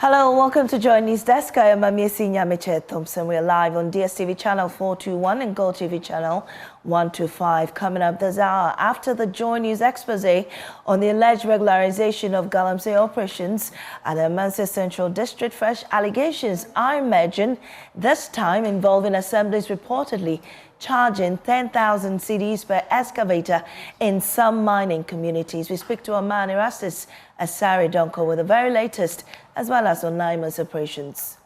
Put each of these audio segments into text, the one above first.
Hello, welcome to Joy News Desk. I am Amiesi Nyamiche Thompson. We are live on DSTV channel 421 and Gold TV channel 125. Coming up this hour, after the Joy News expose on the alleged regularization of Galamsey operations at the Amancia Central District, fresh allegations are emerging, this time involving assemblies reportedly charging 10,000 cedis per excavator in some mining communities. We speak to a man, Erastus Asari Donko, with the very latest, as well as on 9 months operations.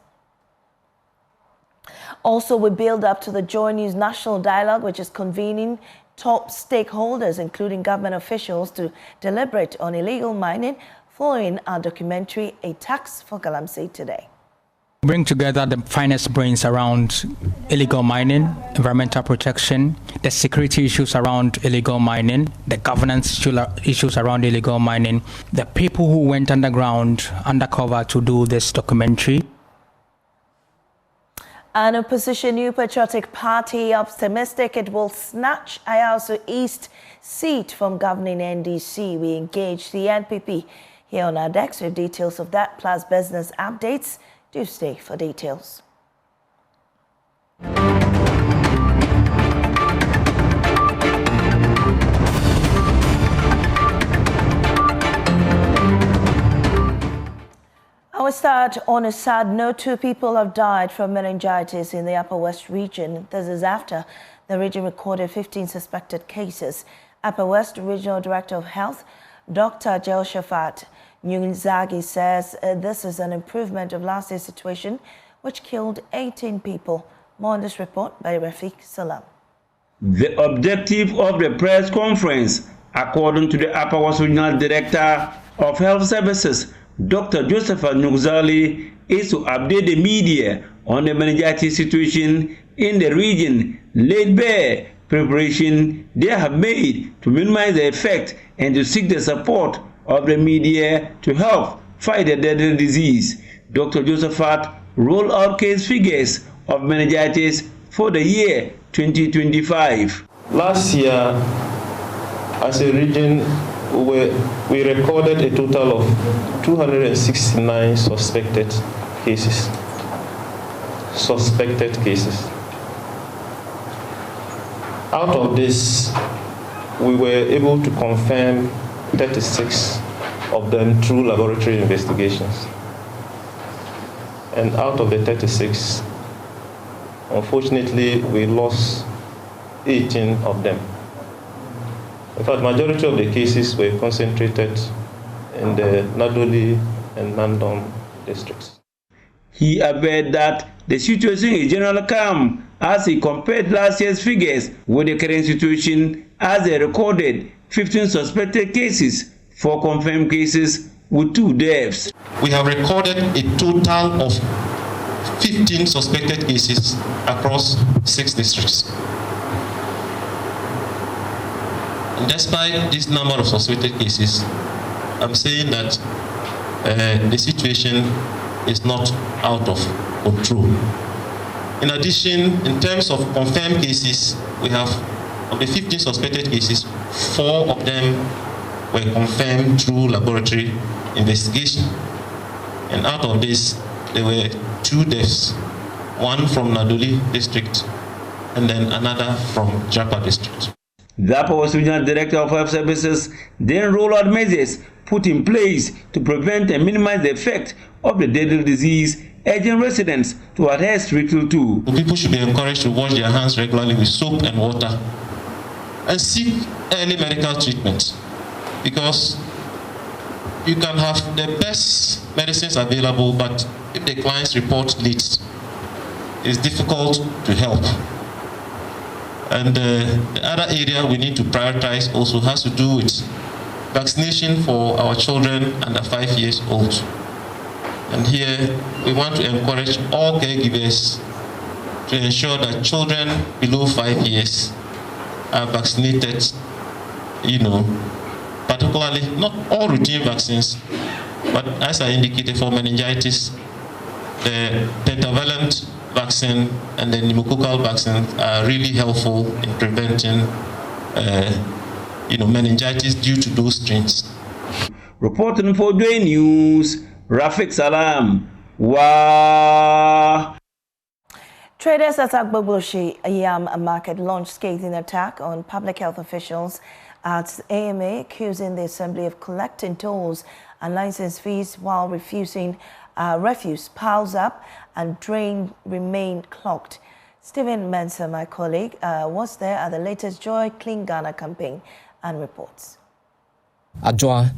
Also, we build up to the Joy News National Dialogue, which is convening top stakeholders, including government officials, to deliberate on illegal mining, following our documentary, A Tax for Galamsey, today. Bring together the finest brains around illegal mining, environmental protection, the security issues around illegal mining, the governance issues around illegal mining, the people who went undercover to do this documentary. An opposition New Patriotic Party optimistic it will snatch Ayawaso East seat from governing NDC. We engage the NPP here on our decks with details of that, plus business updates. Do stay for details. I will start on a sad note. 2 people have died from meningitis in the Upper West region. This is after the region recorded 15 suspected cases. Upper West Regional Director of Health, Dr. Jehoshaphat Nyunzagi, says this is an improvement of last year's situation, which killed 18 people. More on this report by Rafiq Salam. The objective of the press conference, according to the Ayawaso Regional Director of Health Services, Dr. Jehoshaphat Nyunzagi, is to update the media on the meningitis situation in the region, laid bare preparation they have made to minimize the effect and to seek the support of the media to help fight the deadly disease. Dr. Jehoshaphat rolled out case figures of meningitis for the year 2025. Last year, as a region, we recorded a total of 269 suspected cases. Out of this, we were able to confirm 36 of them through laboratory investigations. And out of the 36, unfortunately, we lost 18 of them. In fact, majority of the cases were concentrated in the Nadoli and Nandom districts. He averred that the situation is generally calm as he compared last year's figures with the current situation, as they recorded 15 suspected cases, 4 confirmed cases with 2 deaths. We have recorded a total of 15 suspected cases across 6 districts. And despite this number of suspected cases, I'm saying that the situation is not out of control. In addition, in terms of confirmed cases, we have, of the 15 suspected cases, 4 of them were confirmed through laboratory investigation. And out of this, there were 2 deaths, one from Nadoli district and then another from Japa district. The Ayawaso Regional Director of Health Services then rolled out measures put in place to prevent and minimize the effect of the deadly disease, urging residents to adhere strictly to. People should be encouraged to wash their hands regularly with soap and water and seek early medical treatment, because you can have the best medicines available, but if the client's report leads, it's difficult to help. And the other area we need to prioritize also has to do with vaccination for our children under 5 years old. And here we want to encourage all caregivers to ensure that children below 5 years are vaccinated, particularly not all routine vaccines, but as I indicated, for meningitis, the pentavalent vaccine and the pneumococcal vaccine are really helpful in preventing meningitis due to those strains. Reporting for Joy News, Rafik Salam. Wow. Traders at Agbogbloshie Yam Market launched scathing attack on public health officials at AMA, accusing the assembly of collecting tolls and license fees while refuse piles up and drain remain clogged. Stephen Mensah, my colleague, was there at the latest Joy Clean Ghana campaign and reports. Adjoa,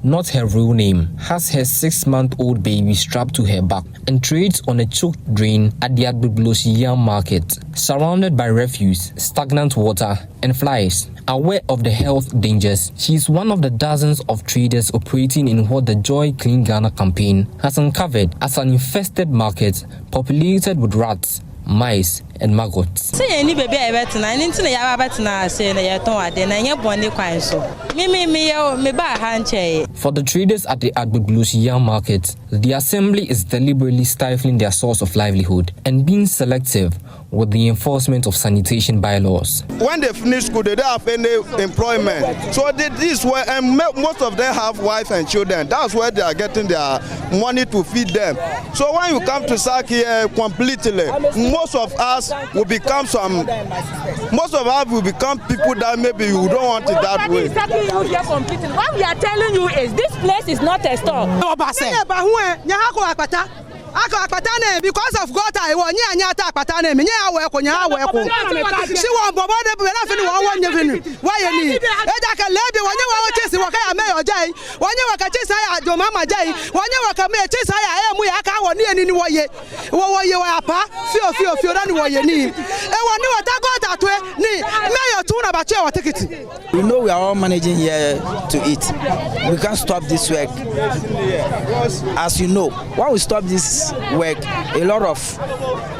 not her real name, has her 6-month-old baby strapped to her back and trades on a choked drain at the Agbogbloshie market, surrounded by refuse, stagnant water, and flies. Aware of the health dangers, she is one of the dozens of traders operating in what the Joy Clean Ghana campaign has uncovered as an infested market populated with rats, mice, and maggots. For the traders at the Agbogbloshie market, the assembly is deliberately stifling their source of livelihood and being selective with the enforcement of sanitation bylaws. When they finish school, they don't have any employment. So this way, and most of them have wives and children. That's where they are getting their money to feed them. So when you come to SAC here completely, most of us will become people that maybe you don't want it that way. What we are telling you is this place is not a store. Because of God, I want you and attack Patane. She won't bother the why you need. It's a lady when you want to chase what I may or Jay. When you want to chase your mama Jay, when you want to chase I am we are can't any way. What you are pa, feel than what you need. And when you attack that way, may tune about your ticket. We know we are all managing here to eat. We can't stop this work. As you know, when we stop this work, a lot of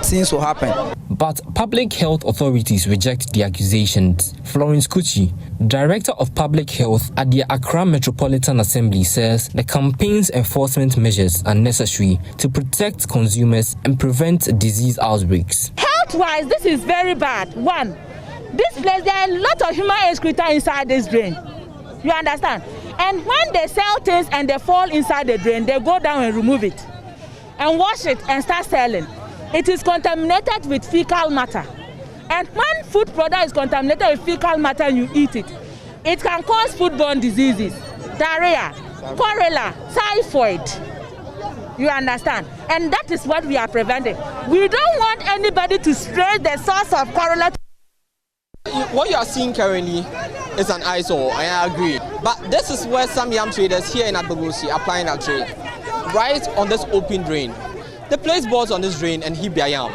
things will happen. But public health authorities reject the accusations. Florence Kuchi, Director of Public Health at the Accra Metropolitan Assembly, says the campaign's enforcement measures are necessary to protect consumers and prevent disease outbreaks. Health-wise, this is very bad. One, this place, there are a lot of human excreta inside this drain. You understand? And when they sell things and they fall inside the drain, they go down and remove it and wash it and start selling. It is contaminated with fecal matter. And when food product is contaminated with fecal matter and you eat it, it can cause foodborne diseases, diarrhea, cholera, typhoid. You understand? And that is what we are preventing. We don't want anybody to stray the source of cholera. What you are seeing currently is an eyesore, I agree. But this is where some yam traders here in Agbogbloshie are applying their trade. Right on this open drain. They place boards on this drain and heap their yam.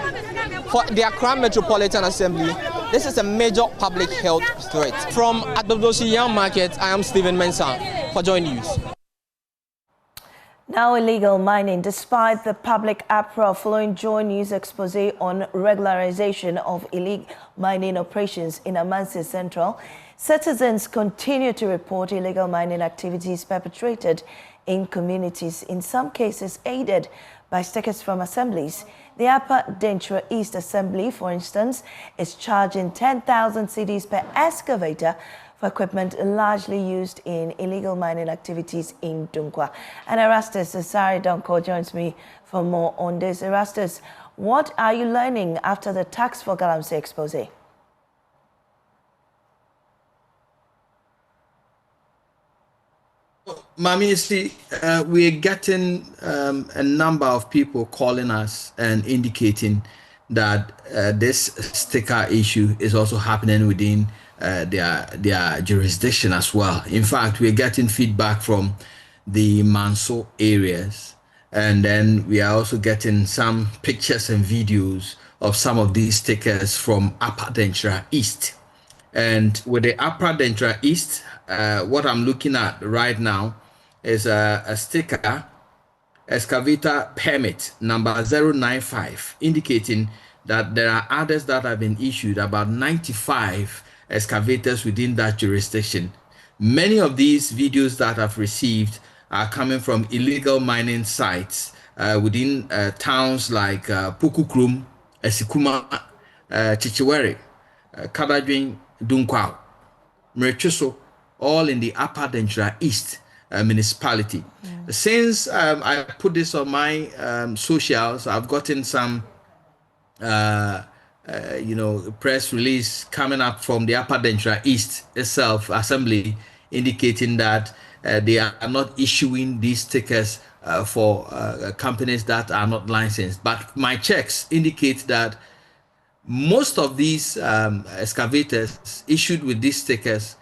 For the Accra Metropolitan Assembly, this is a major public health threat. From Agbogbloshie Yam Market, I am Stephen Mensah for Joy News. Now illegal mining. Despite the public uproar following Joy News expose on regularization of illegal mining operations in Amansi Central, citizens continue to report illegal mining activities perpetrated in communities, in some cases aided by stickers from assemblies. The Upper Denkyira East Assembly, for instance, is charging 10,000 cedis per excavator for equipment largely used in illegal mining activities in Dunkwa. And Erastus Asari Donko joins me for more on this. Erastus, what are you learning after the tax for Galamsey expose? Mami, you see, we're getting a number of people calling us and indicating that this sticker issue is also happening within their jurisdiction as well. In fact, we're getting feedback from the Manso areas, and then we are also getting some pictures and videos of some of these stickers from Upper Denkyira East. And with the Upper Denkyira East, what I'm looking at right now is a sticker, excavator permit number 095, indicating that there are others that have been issued, about 95 excavators within that jurisdiction. Many of these videos that I've received are coming from illegal mining sites within towns like Pukukrum, Esikuma, Chichiwere, Kadadwin, Dunkwa, Mrechuso, all in the Upper Denkyira East. municipality. Since I put this on my socials, I've gotten some press release coming up from the Upper Denkyira East itself assembly indicating that they are not issuing these stickers for companies that are not licensed. But my checks indicate that most of these excavators issued with these stickers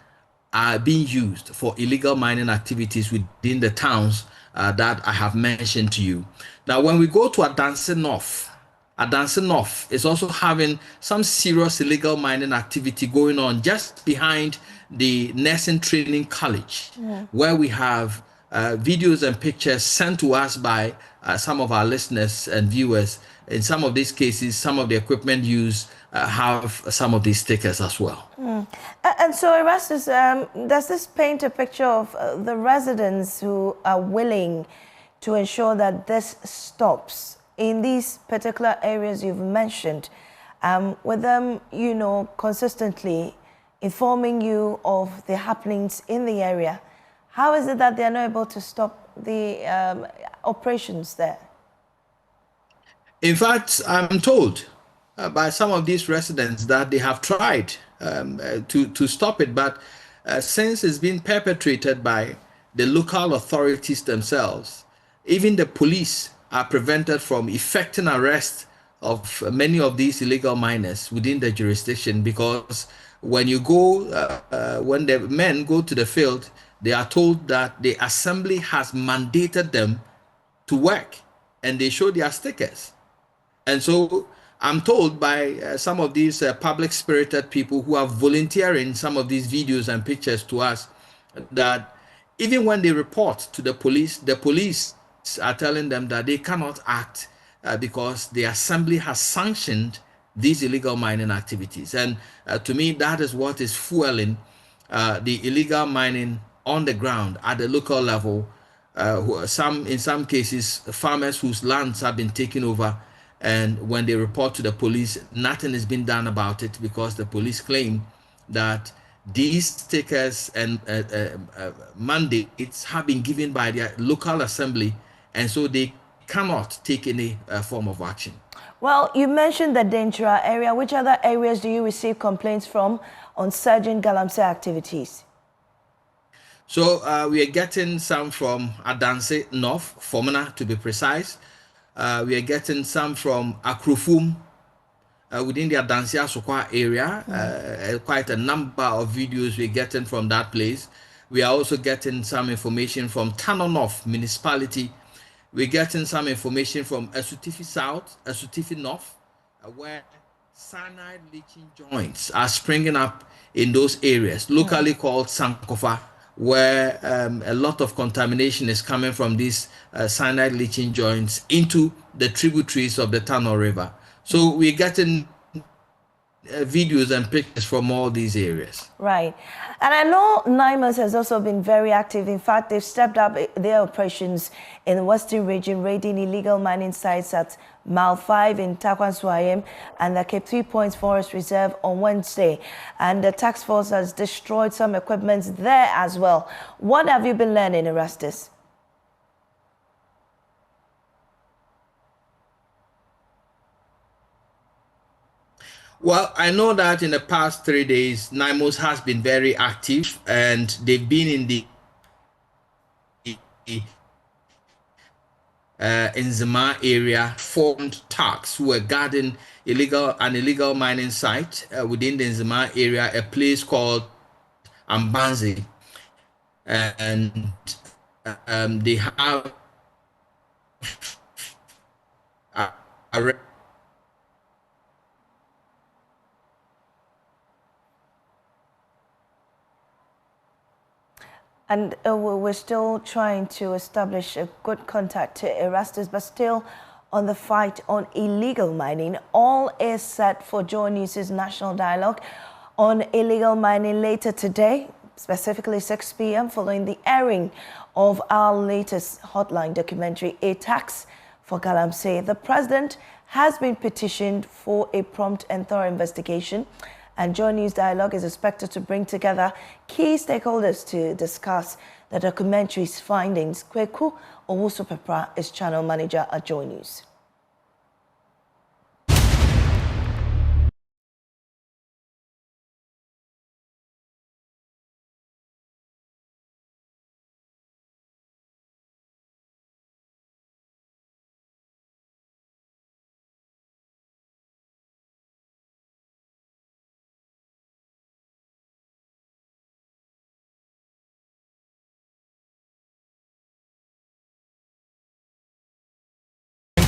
are being used for illegal mining activities within the towns that I have mentioned to you. Now, when we go to Adanse North is also having some serious illegal mining activity going on just behind the nursing training college, where we have videos and pictures sent to us by some of our listeners and viewers. In some of these cases, some of the equipment used have some of these stickers as well. And so, Erastus, does this paint a picture of the residents who are willing to ensure that this stops in these particular areas you've mentioned, with them, consistently informing you of the happenings in the area? How is it that they're not able to stop the operations there? In fact, I'm told by some of these residents that they have tried to stop it, but since it's been perpetrated by the local authorities themselves, even the police are prevented from effecting arrest of many of these illegal miners within the jurisdiction, because when you go, when the men go to the field, they are told that the assembly has mandated them to work, and they show their stickers. And so I'm told by some of these public-spirited people who are volunteering some of these videos and pictures to us that even when they report to the police are telling them that they cannot act because the assembly has sanctioned these illegal mining activities. And to me, that is what is fueling the illegal mining on the ground at the local level. In some cases, farmers whose lands have been taken over, and when they report to the police, nothing is being done about it because the police claim that these stickers and mandates have been given by their local assembly, and so they cannot take any form of action. Well, you mentioned the Denkyira area. Which other areas do you receive complaints from on surging Galamsey activities? So we are getting some from Adanse North, Fomena to be precise. We are getting some from Akrofum within the Adanse Asokwa area. Quite a number of videos we're getting from that place. We are also getting some information from Tano North municipality. We're getting some information from Asutifi South, Asutifi North, where cyanide leaching joints are springing up in those areas, locally called Sankofa, where a lot of contamination is coming from these cyanide leaching joints into the tributaries of the Tano River. So we're getting videos and pictures from all these areas. Right. And I know NIMAS has also been very active. In fact, they've stepped up their operations in the Western region, raiding illegal mining sites at Mile 5 in Takwanswayem and the Cape 3 Points Forest Reserve on Wednesday. And the task force has destroyed some equipment there as well. What have you been learning, Erastus? Well, I know that in the past 3 days, NIMOS has been very active, and they've been in the Nzema area, formed thugs who were guarding an illegal mining site within the Nzema area, a place called Ambanzi, and they have And we're still trying to establish a good contact to Erastus, but still on the fight on illegal mining. All is set for Joy News' national dialogue on illegal mining later today, specifically 6 p.m, following the airing of our latest hotline documentary, A Tax for Galamsey. The president has been petitioned for a prompt and thorough investigation, and Joy News Dialogue is expected to bring together key stakeholders to discuss the the documentary's findings. Kweku Owusu-Pepra is channel manager at Joy News.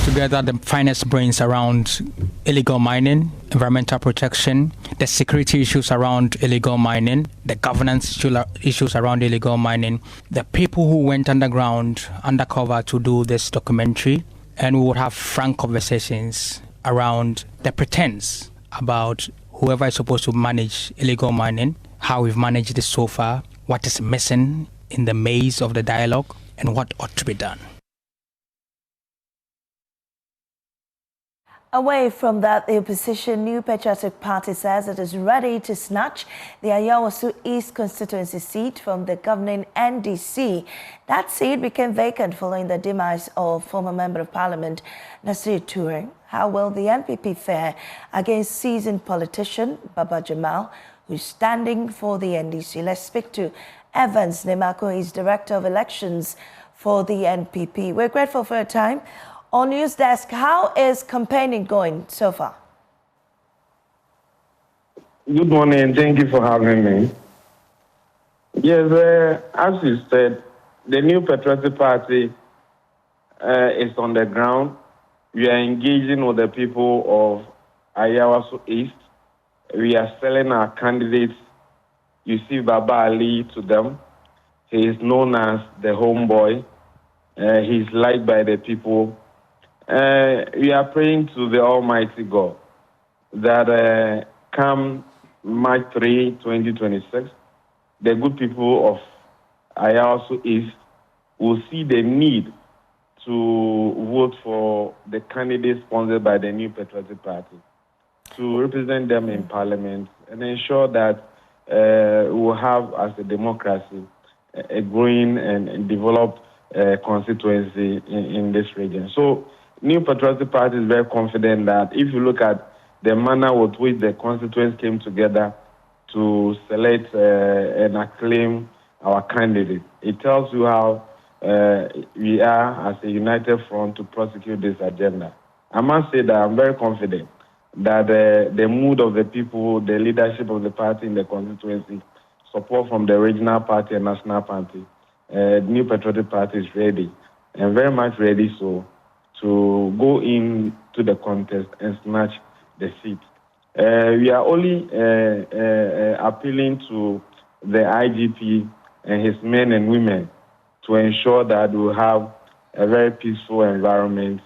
Together the finest brains around illegal mining, environmental protection, the security issues around illegal mining, the governance issues around illegal mining, the people who went undercover to do this documentary, and we would have frank conversations around the pretense about whoever is supposed to manage illegal mining, how we've managed it so far, what is missing in the maze of the dialogue, and what ought to be done. Away from that, the opposition New Patriotic Party says it is ready to snatch the Ayawaso East constituency seat from the governing NDC. That seat became vacant following the demise of former Member of Parliament Nasir Toure. How will the NPP fare against seasoned politician Baba Jamal, who's standing for the NDC? Let's speak to Evans Nemako. He's Director of Elections for the NPP. We're grateful for your time. On News Desk, how is campaigning going so far? Good morning. Thank you for having me. Yes, as you said, the New Patriotic Party is on the ground. We are engaging with the people of Ayawaso East. We are selling our candidates. You see Baba Ali to them. He is known as the homeboy. He's liked by the people. We are praying to the Almighty God that come March 3, 2026, the good people of Ayawaso East will see the need to vote for the candidate sponsored by the New Patriotic Party to represent them in Parliament and ensure that we will have, as a democracy, a growing and developed constituency in this region. So, New Patriotic Party is very confident that if you look at the manner with which the constituents came together to select and acclaim our candidate, it tells you how we are as a united front to prosecute this agenda. I must say that I'm very confident that the mood of the people, the leadership of the party in the constituency, support from the regional party and national party, New Patriotic Party is ready, and very much ready to go into the contest and snatch the seat. We are only appealing to the IGP and his men and women to ensure that we have a very peaceful environment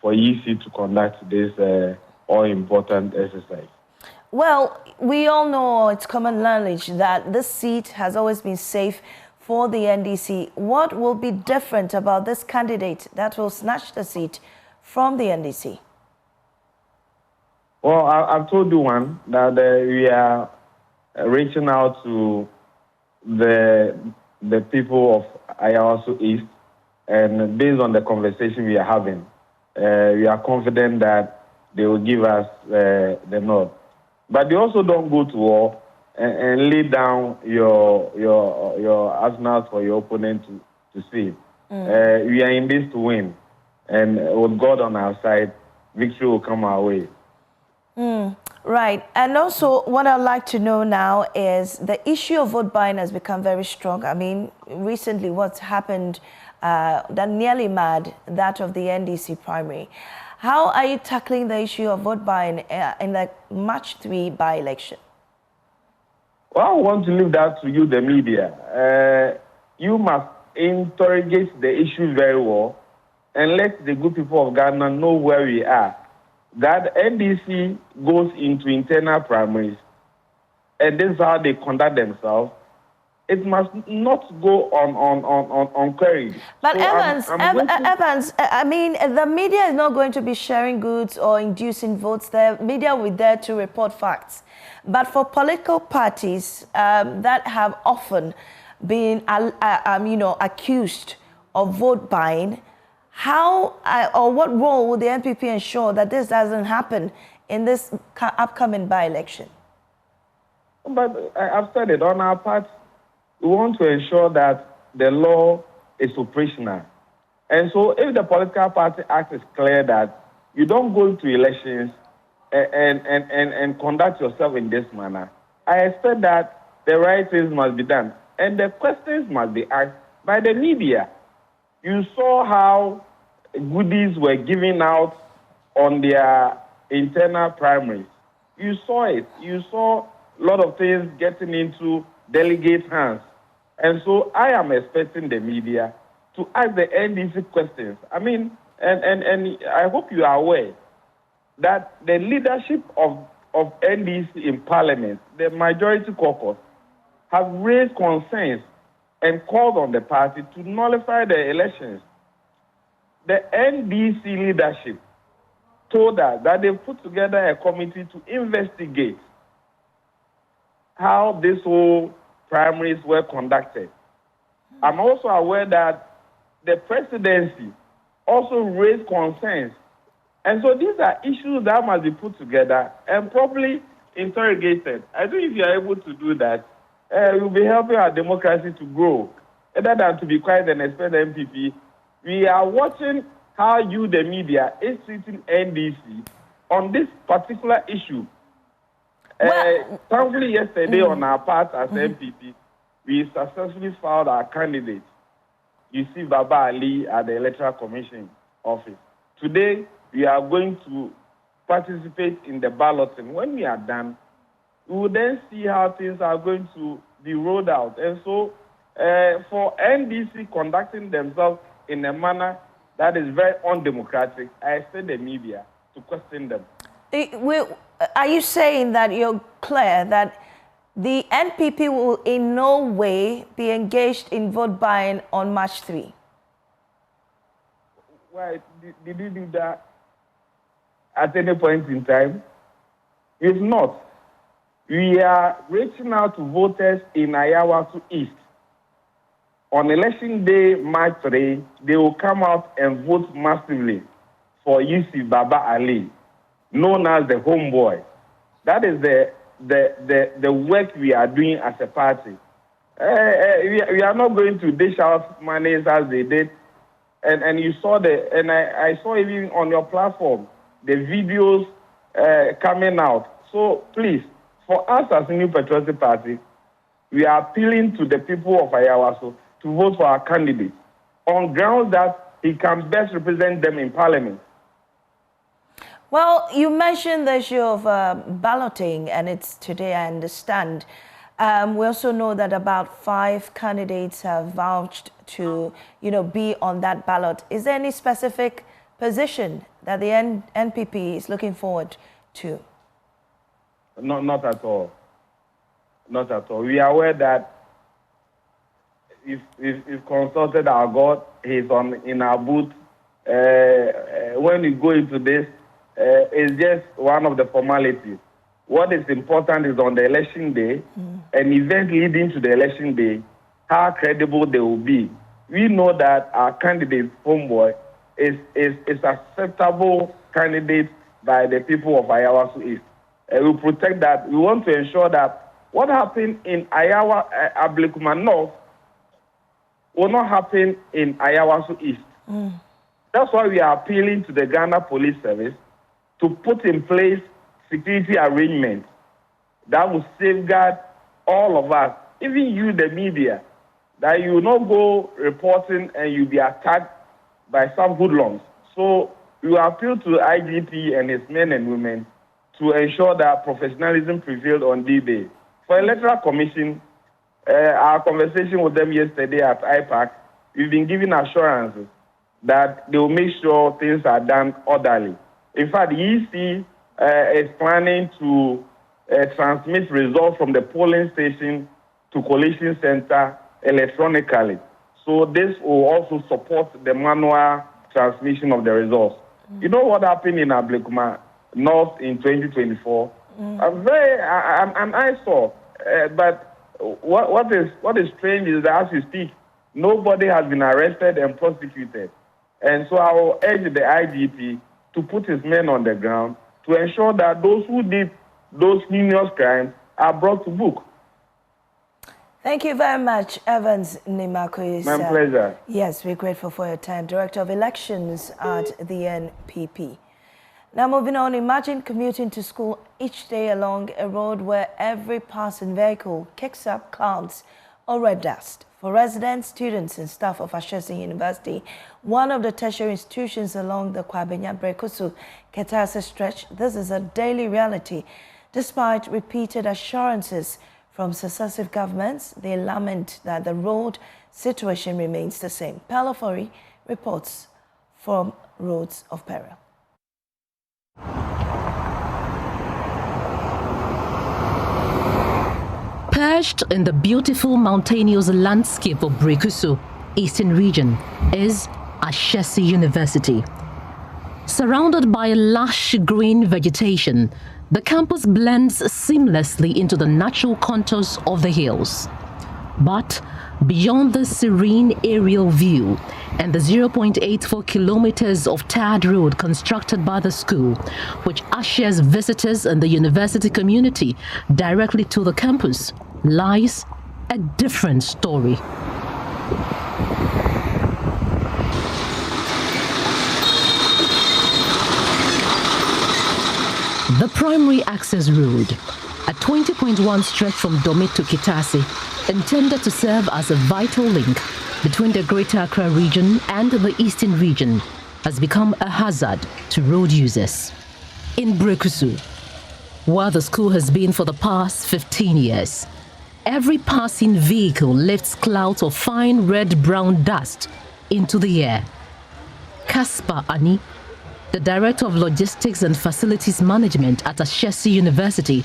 for EC to conduct this all-important exercise. Well, we all know, it's common knowledge that this seat has always been safe for the NDC. What will be different about this candidate that will snatch the seat from the NDC? Well, I've told you one, that we are reaching out to the people of Ayawaso East, and based on the conversation we are having, we are confident that they will give us the nod. But they also don't go to war and lay down your arsenals for your opponent to see. We are in this to win, and with God on our side, victory will come our way. Right. And also, what I'd like to know now is the issue of vote buying has become very strong. I mean, recently what's happened that nearly mad, that of the NDC primary. How are you tackling the issue of vote buying in the March 3 by-election? Well, I want to leave that to you, the media. You must interrogate the issue very well and let the good people of Ghana know where we are. That NDC goes into internal primaries, and this is how they conduct themselves. It must not go on query. But so Evans, I mean, the media is not going to be sharing goods or inducing votes. The media will be there to report facts. But for political parties that have often being, accused of vote buying. How or what role will the NPP ensure that this doesn't happen in this upcoming by-election? But I've said it, on our part, we want to ensure that the law is operational. And so if the Political Party Act is clear that you don't go into elections and conduct yourself in this manner, I expect that the right things must be done. And the questions must be asked by the media. You saw how goodies were given out on their internal primaries. You saw it. You saw a lot of things getting into delegate hands. And so I am expecting the media to ask the NDC questions. I mean, and I hope you are aware that the leadership of NDC in Parliament, the majority caucus, have raised concerns and called on the party to nullify the elections. The NDC leadership told us that they put together a committee to investigate how this whole primaries were conducted. I'm also aware that the presidency also raised concerns. And so these are issues that must be put together and properly interrogated. I think if you are able to do that, you'll be helping our democracy to grow. Rather than to be quiet and expect the MPP, we are watching how you, the media, is treating NDC on this particular issue. Thankfully, yesterday on our part as MPP, we successfully filed our candidate, Yusuf Baba Ali, at the Electoral Commission office. Today, we are going to participate in the balloting. When we are done, we will then see how things are going to be rolled out. And so, for NDC conducting themselves in a manner that is very undemocratic, I expect the media to question them. Are you saying that you're clear that the NPP will in no way be engaged in vote buying on March 3? Why did you do that at any point in time? If not, we are reaching out to voters in Ayawaso East. On election day, March 3, they will come out and vote massively for Yusuf Baba Ali, known as the homeboy. That is the work we are doing as a party. We are not going to dish out money as they did. And you saw I saw even on your platform, the videos coming out. So please, for us as a New Patriotic Party, we are appealing to the people of Ayawaso to vote for our candidate on grounds that he can best represent them in Parliament. Well, you mentioned the issue of balloting, and it's today, I understand. We also know that about 5 candidates have vouched to, be on that ballot. Is there any specific position that the NPP is looking forward to? Not at all. Not at all. We are aware that if consulted our God, he's in our booth. When we go into this, it's just one of the formalities. What is important is on the election day, an event leading to the election day, how credible they will be. We know that our candidate, homeboy, is acceptable candidate by the people of Ayawaso East. We protect that. We want to ensure that what happened in Agbogbloshie North will not happen in Ayawaso East. That's why we are appealing to the Ghana Police Service to put in place security arrangements that will safeguard all of us, even you, the media, that you will not go reporting and you'll be attacked by some hoodlums. So we appeal to the IGP and his men and women to ensure that professionalism prevailed on D-Day. For Electoral Commission, our conversation with them yesterday at IPAC, we've been given assurances that they will make sure things are done orderly. In fact, the EC is planning to transmit results from the polling station to collation center electronically. So this will also support the manual transmission of the results. You know what happened in Agbogbloshie North in 2024? I'm eyesore, but what is strange is that as we speak, nobody has been arrested and prosecuted. And so I will urge the IGP to put his men on the ground to ensure that those who did those heinous crimes are brought to book. Thank you very much, Evans Nimakwe. My pleasure. Yes, we're grateful for your time. Director of Elections at the NPP. Now moving on, imagine commuting to school each day along a road where every passing vehicle kicks up clouds or red dust. For residents, students and staff of Ashesi University, one of the tertiary institutions along the Kwabenya-Brekusu-Ketase stretch, this is a daily reality. Despite repeated assurances from successive governments, they lament that the road situation remains the same. Pelofori reports from Roads of Peril. Perched in the beautiful mountainous landscape of Brekusu, Eastern Region, is Ashesi University. Surrounded by lush green vegetation, the campus blends seamlessly into the natural contours of the hills. But beyond the serene aerial view and the 0.84 kilometers of tarred road constructed by the school, which ushers visitors and the university community directly to the campus, lies a different story. The primary access road, a 20.1 stretch from Dome to Ketase, intended to serve as a vital link between the Greater Accra region and the Eastern region, has become a hazard to road users. In Brekusu, where the school has been for the past 15 years, every passing vehicle lifts clouds of fine red-brown dust into the air. Caspar Ani, the Director of Logistics and Facilities Management at Ashesi University,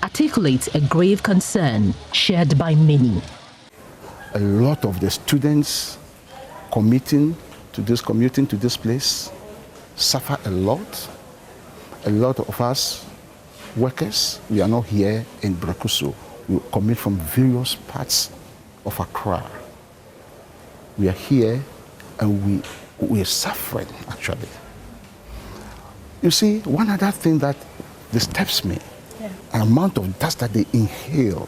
articulates a grave concern shared by many. A lot of the students commuting to this place suffer a lot. A lot of us workers, we are not here in Brekusu. We commute from various parts of Accra. We are here and we are suffering, actually. You see, one other thing that disturbs me, an amount of dust that they inhale,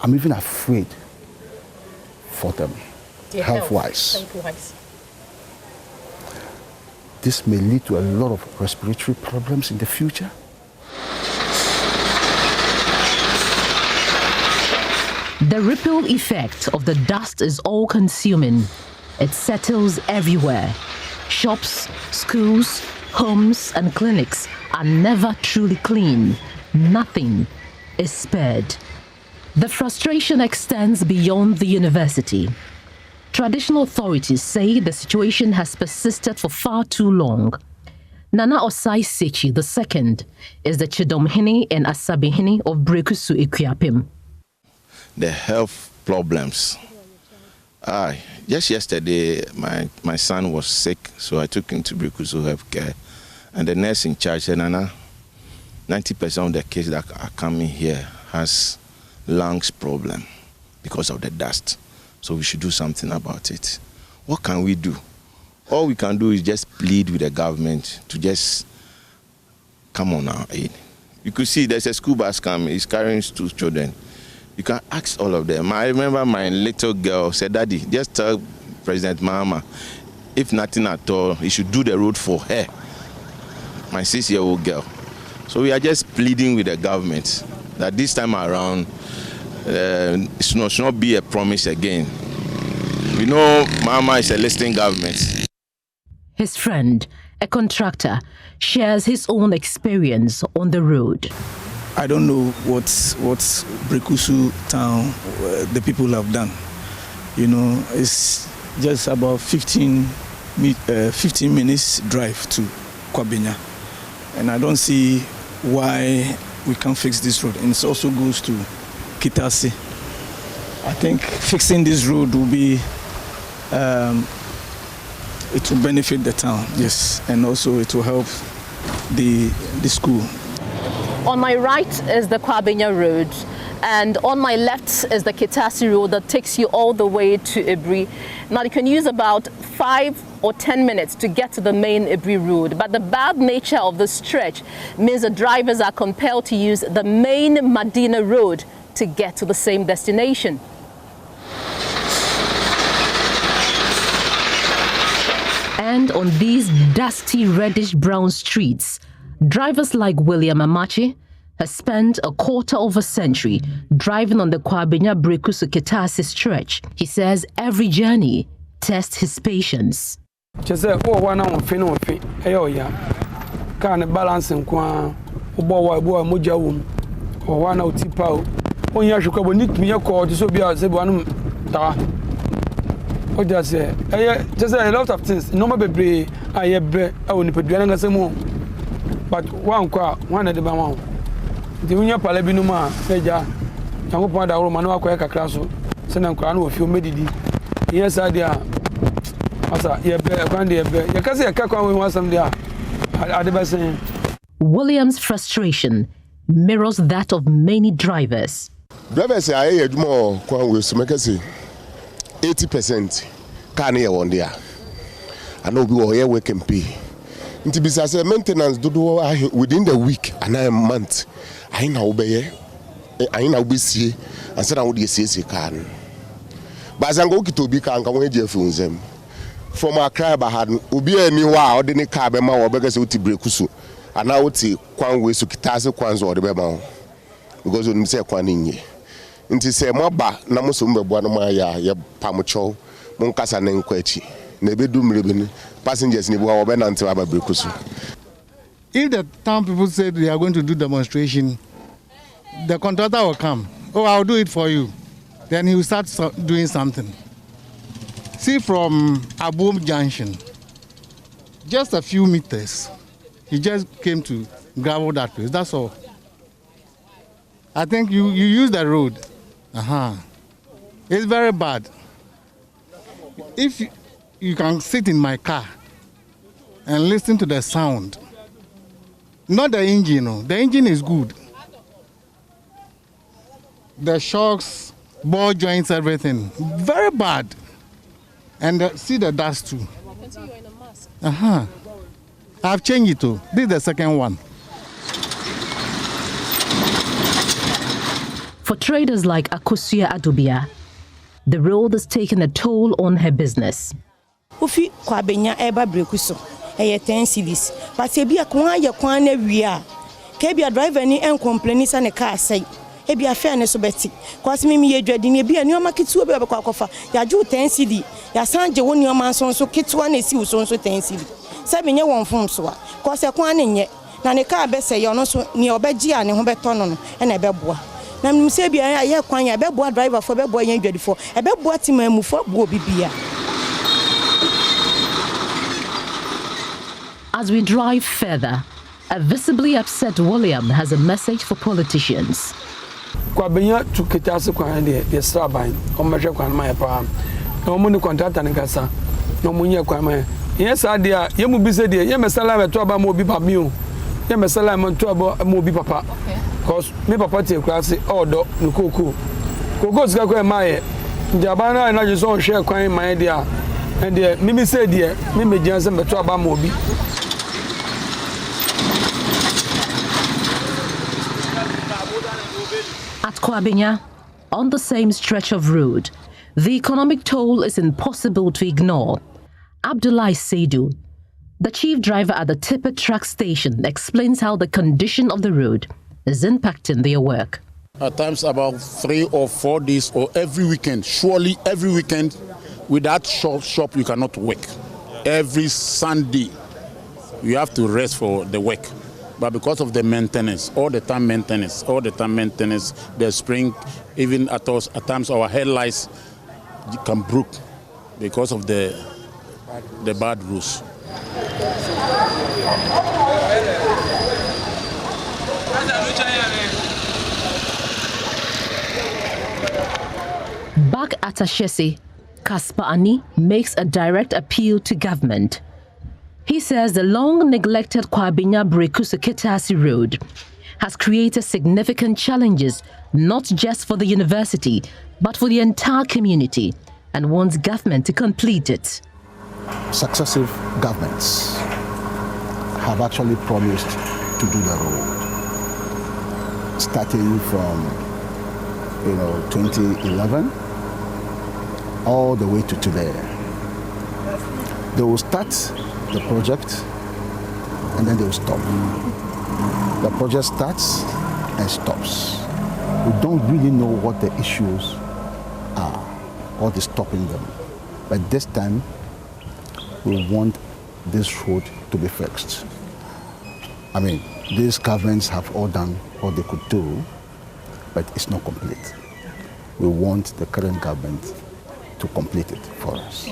I'm even afraid for them, health-wise. This may lead to a lot of respiratory problems in the future. The ripple effect of the dust is all-consuming. It settles everywhere. Shops, schools, homes and clinics are never truly clean. Nothing is spared. The frustration extends beyond the university. Traditional authorities say the situation has persisted for far too long. Nana Osai Sechi II is the Chidomhene and Asabihene of Brekusu Ikuapem. The health problems. Just yesterday, my son was sick, so I took him to Brekusu Healthcare. And the nurse in charge said, Nana, 90% of the kids that are coming here has lungs problem because of the dust. So we should do something about it. What can we do? All we can do is just plead with the government to just come on our aid. You could see there's a school bus coming, it's carrying 2 children. You can ask all of them. I remember my little girl said, Daddy, just tell President Mahama, if nothing at all, he should do the road for her, my 6-year-old girl. So we are just pleading with the government that this time around, it should not be a promise again. We know Mahama is a listening government. His friend, a contractor, shares his own experience on the road. I don't know what Brekusu town, the people have done. You know, it's just about 15 minutes drive to Kwabenya. And I don't see why we can't fix this road. And it also goes to Ketase. I think fixing this road will be, it will benefit the town, yes. And also it will help the school. On my right is the Kwabenya Road, And on my left is the Kitasi Road that takes you all the way to Ibri. Now you can use about 5 or 10 minutes to get to the main Ibri Road, but the bad nature of the stretch means the drivers are compelled to use the main Medina Road to get to the same destination. And on these dusty reddish-brown streets, drivers like William Amachi has spent a quarter of a century driving on the Kwabenya Brekusu Kitasi stretch. He says every journey tests his patience. Just a lot of things. No matter be I be only put but one at the Bama. The Unia Palabinuma, Meja, Yangopa, Romano, Quaker Classo, Senam Crown of you made it. Yes, I dear. Massa, you can see a caca we want some there. At the best. William's frustration mirrors that of many drivers. Drivers say I more with make 80% can here one there. I know we are here working pay. Into business maintenance do within the week and a month. I now be see and said I would see can. But as I go to be can come here from them. From our crab I had ubi any wow didn't car be my beggars to Brekusu. And now it's Kwan way to Kitasi Kwans or the Bema. Because when say Kwan in ye. Nti se moba na musumbe bwa no ya pamucho monkasa ne nkwachi na bedu mrebeni passengers ni bwa obenante aba Brekusu. If the town people said they are going to do demonstration, the contractor will come. Oh, I'll do it for you. Then he will start doing something. See, from Abom Junction, just a few meters, he just came to gravel that place. That's all. I think you use the road. It's very bad. If you can sit in my car and listen to the sound, not the engine, no. The engine is good. The shocks, ball joints, everything, very bad. And see the dust too. I've changed it too. This is the second one. For traders like Akosia Adubia, the road is taking a toll on her business. Ufi Kwabenya eba Brekusu, 10 cedis. But Sebia Kwanya Kwana Via. Kebia driver ni en complaints and a car say. Ebia fairness obeti. Cause me dreading a beer new market to be a cofa. Ya ju 10 cedi. Ya sanje one your man so kitwan is you so 10 cedi. 7 year one from so. Cause a kwan in ye. Na car best say you're so near Begia and Hobeton and a beboa. Na mse bia ya kwanya beboa driver for beboa yen dwadi for e beboa ti mamu for bo bibia. As we drive further, a visibly upset William has a message for politicians. Kwabenya to Kitasi Kwan the Strabine, or measure Kwan my palm. No money contract and Gassa, no money Kwame. Yes, idea, you will be said, Yemasala Toba Mobi Pamu, Yemasala Montoba Mobi Papa. Because me papa take class order no cocoa. Coco's got my Jabana and I just don't share quite my idea. And the Mimi said, dear, Mimi Jansen, but Toba Mobi. At Kwabenya, on the same stretch of road, the economic toll is impossible to ignore. Abdullahi Seidu, the chief driver at the Tipper truck station, explains how the condition of the road is impacting their work. At times about 3 or 4 days or every weekend, surely every weekend, without shop you cannot work. Every Sunday you have to rest for the work. But because of the maintenance, all the time maintenance, the spring, even at times our headlights can break because of the bad rules. Back at Ashesi, Kaspa Ani makes a direct appeal to government. He says the long-neglected Kwabenya Brekusu Kitasi Road has created significant challenges, not just for the university, but for the entire community, and wants government to complete it. Successive governments have actually promised to do the road, starting from 2011 all the way to today. They will start the project and then they will stop. The project starts and stops. We don't really know what the issues are, what is stopping them. But this time, we want this road to be fixed. I mean, these governments have all done what they could do, but it's not complete. We want the current government to complete it for us.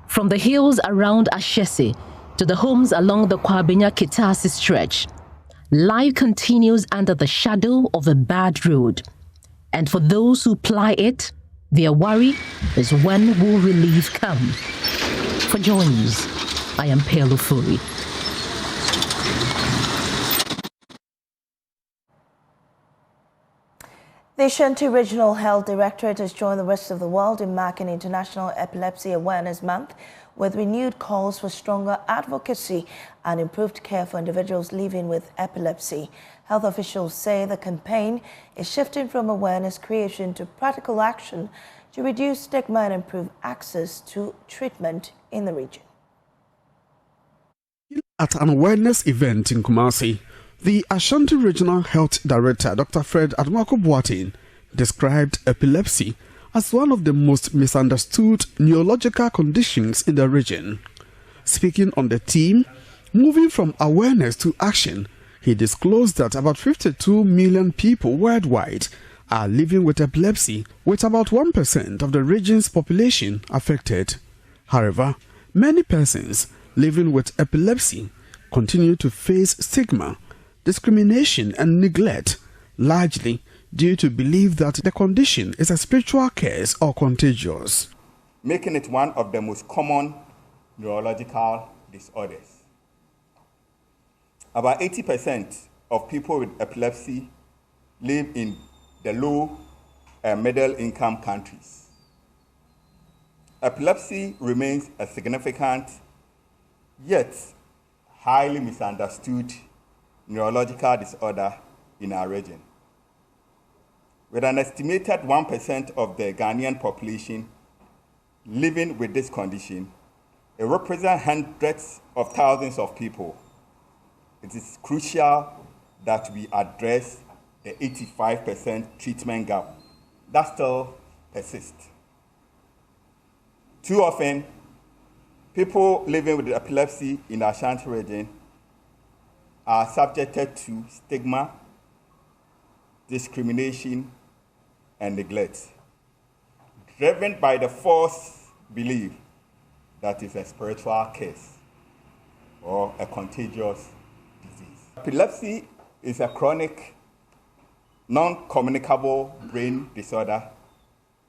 From the hills around Ashesi to the homes along the Kwabenya-Kitase stretch, life continues under the shadow of a bad road. And for those who ply it, their worry is when will relief come? For Joy News, I am Pelo Furi. The Ashanti Regional Health Directorate has joined the rest of the world in marking International Epilepsy Awareness Month with renewed calls for stronger advocacy and improved care for individuals living with epilepsy. Health officials say the campaign is shifting from awareness creation to practical action to reduce stigma and improve access to treatment in the region. At an awareness event in Kumasi, the Ashanti Regional Health Director, Dr. Fred Agbogbloshie, described epilepsy as one of the most misunderstood neurological conditions in the region. Speaking on the theme, moving from awareness to action, he disclosed that about 52 million people worldwide are living with epilepsy, with about 1% of the region's population affected. However, many persons living with epilepsy continue to face stigma, discrimination and neglect, largely due to belief that the condition is a spiritual curse or contagious, making it one of the most common neurological disorders. About 80% of people with epilepsy live in the low and middle income countries. Epilepsy remains a significant yet highly misunderstood neurological disorder in our region. With an estimated 1% of the Ghanaian population living with this condition, it represents hundreds of thousands of people. It is crucial that we address the 85% treatment gap that still persists. Too often, people living with epilepsy in the Ashanti region are subjected to stigma, discrimination, and neglect, driven by the false belief that it's a spiritual curse or a contagious disease. Epilepsy is a chronic, non-communicable brain disorder,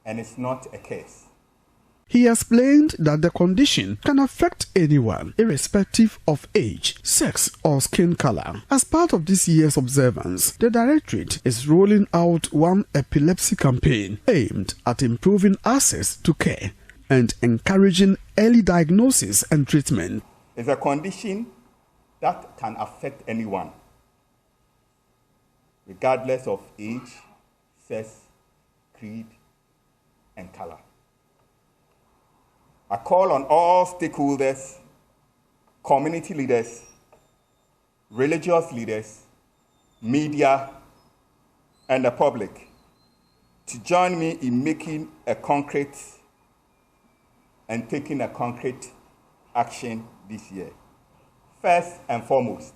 and it's not a curse. He explained that the condition can affect anyone, irrespective of age, sex, or skin color. As part of this year's observance, the Directorate is rolling out one epilepsy campaign aimed at improving access to care and encouraging early diagnosis and treatment. It's a condition that can affect anyone, regardless of age, sex, creed, and color. I call on all stakeholders, community leaders, religious leaders, media, and the public to join me in making a concrete and taking a concrete action this year. First and foremost,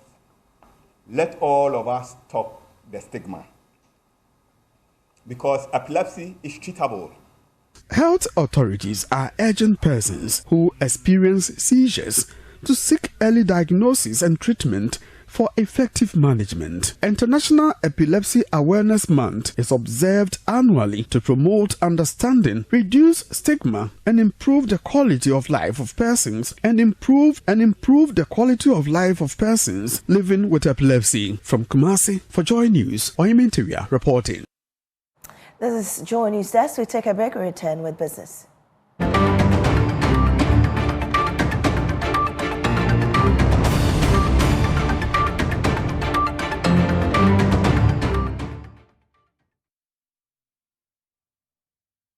let all of us stop the stigma, because epilepsy is treatable. Health authorities are urging persons who experience seizures to seek early diagnosis and treatment for effective management. International Epilepsy Awareness Month is observed annually to promote understanding, reduce stigma, and improve the quality of life of persons the quality of life of persons living with epilepsy. From Kumasi, for Joy News, Oyementiria reporting. This is Joy News Desk. We take a break and return with business.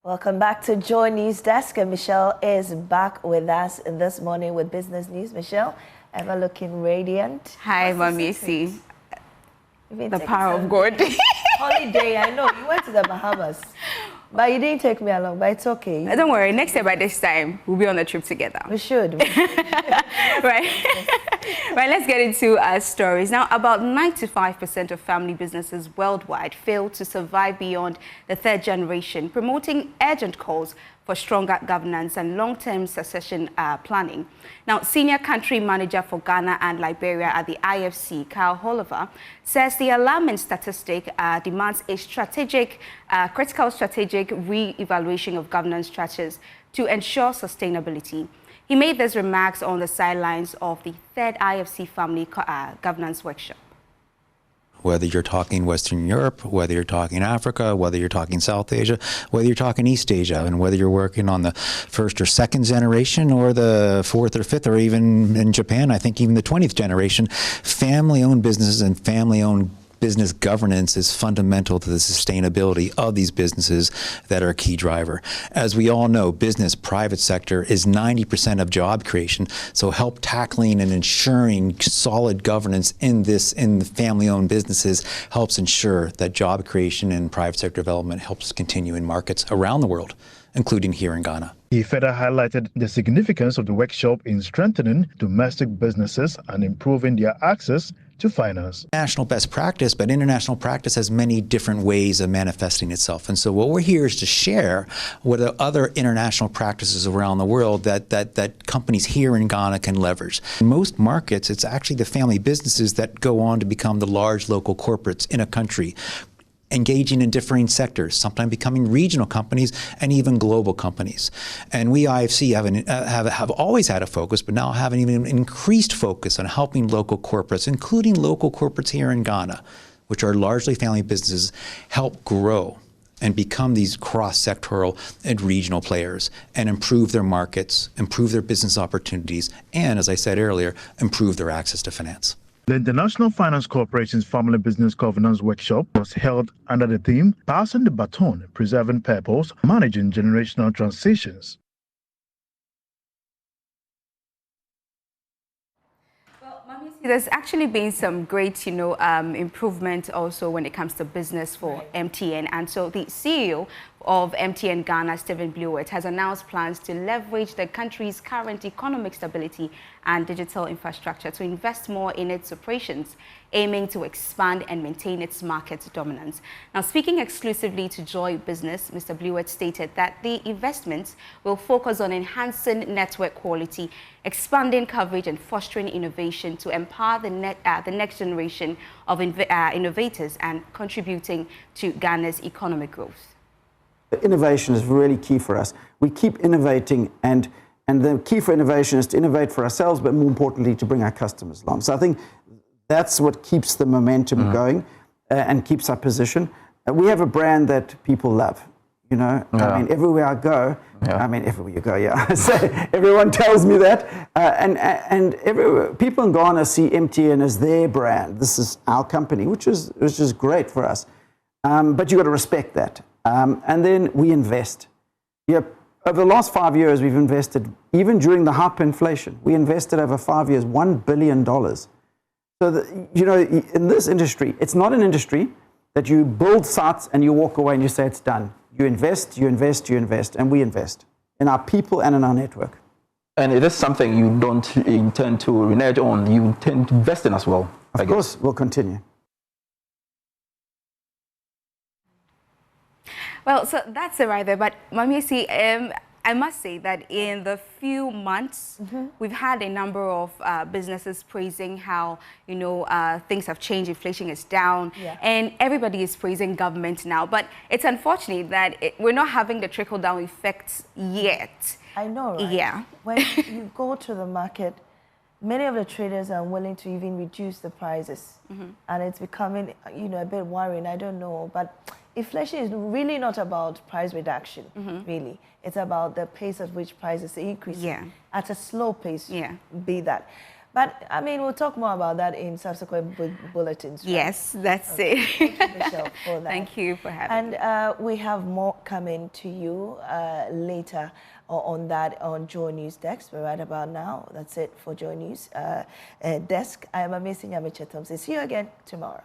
Welcome back to Joy News Desk, and Michelle is back with us this morning with business news. Michelle, ever looking radiant. Hi, Mommy. See, the power of God. Holiday, I know you went to the Bahamas, but you didn't take me along. But it's okay. Don't worry. Next year by this time, we'll be on a trip together. We should. Right. Right, let's get into our stories. Now, about 95% of family businesses worldwide fail to survive beyond the third generation, promoting urgent calls for stronger governance and long-term succession planning. Now, Senior Country Manager for Ghana and Liberia at the IFC, Kyle Oliver, says the alarming statistic demands a critical strategic re-evaluation of governance structures to ensure sustainability. He made these remarks on the sidelines of the third IFC Family Governance Workshop. Whether you're talking Western Europe, whether you're talking Africa, whether you're talking South Asia, whether you're talking East Asia, and whether you're working on the first or second generation or the fourth or fifth, or even in Japan, I think even the 20th generation, family-owned businesses and family-owned business governance is fundamental to the sustainability of these businesses that are a key driver. As we all know, business, private sector is 90% of job creation. So help tackling and ensuring solid governance in the family-owned businesses helps ensure that job creation and private sector development helps continue in markets around the world, including here in Ghana. He further highlighted the significance of the workshop in strengthening domestic businesses and improving their access to finance. National best practice, but international practice has many different ways of manifesting itself. And so what we're here is to share what are other international practices around the world that companies here in Ghana can leverage. In most markets, it's actually the family businesses that go on to become the large local corporates in a country, engaging in differing sectors, sometimes becoming regional companies and even global companies. And we IFC have always had a focus, but now have an even increased focus on helping local corporates, including local corporates here in Ghana, which are largely family businesses, help grow and become these cross-sectoral and regional players and improve their markets, improve their business opportunities, and, as I said earlier, improve their access to finance. The International Finance Corporation's Family Business Governance Workshop was held under the theme, Passing the Baton, Preserving Purpose, Managing Generational Transitions. There's actually been some great, improvement also when it comes to business for MTN. And so the CEO of MTN Ghana, Stephen Blewett, has announced plans to leverage the country's current economic stability and digital infrastructure to invest more in its operations, aiming to expand and maintain its market dominance. Now, speaking exclusively to Joy Business, Mr. Blewett stated that the investments will focus on enhancing network quality, expanding coverage and fostering innovation to empower the next generation of innovators and contributing to Ghana's economic growth. Innovation is really key for us. We keep innovating, and the key for innovation is to innovate for ourselves, but more importantly, to bring our customers along. So I think that's what keeps the momentum going and keeps our position. We have a brand that people love, I mean, everywhere I go, everywhere you go, yeah. So everyone tells me that. And people in Ghana see MTN as their brand. This is our company, which is great for us. But you've got to respect that. And then we invest. Over the last 5 years, we've invested, even during the hyperinflation, we invested over 5 years, $1 billion. So, in this industry, it's not an industry that you build sites and you walk away and you say it's done. You invest, you invest, you invest, and we invest in our people and in our network. And it is something you don't intend to renege on, you intend to invest in as well. Of course, we'll continue. Well, so that's it right there. But Mamiesi, I must say that in the few months, we've had a number of businesses praising how, you know, things have changed, inflation is down, and everybody is praising government now. But it's unfortunate that we're not having the trickle-down effects yet. I know, right? Yeah. When you go to the market, many of the traders are willing to even reduce the prices. And it's becoming, you know, a bit worrying. I don't know. But inflation is really not about price reduction, really. It's about the pace at which prices increase at a slow pace, be that. But, I mean, we'll talk more about that in subsequent bulletins. Right? Yes, that's it. Thank you, Michelle, for that. Thank you for having me. And we have more coming to you later on that on Joy News Desk. But right about now, that's it for Joy News Desk. I am Amazing Amiche Thompson. See you again tomorrow.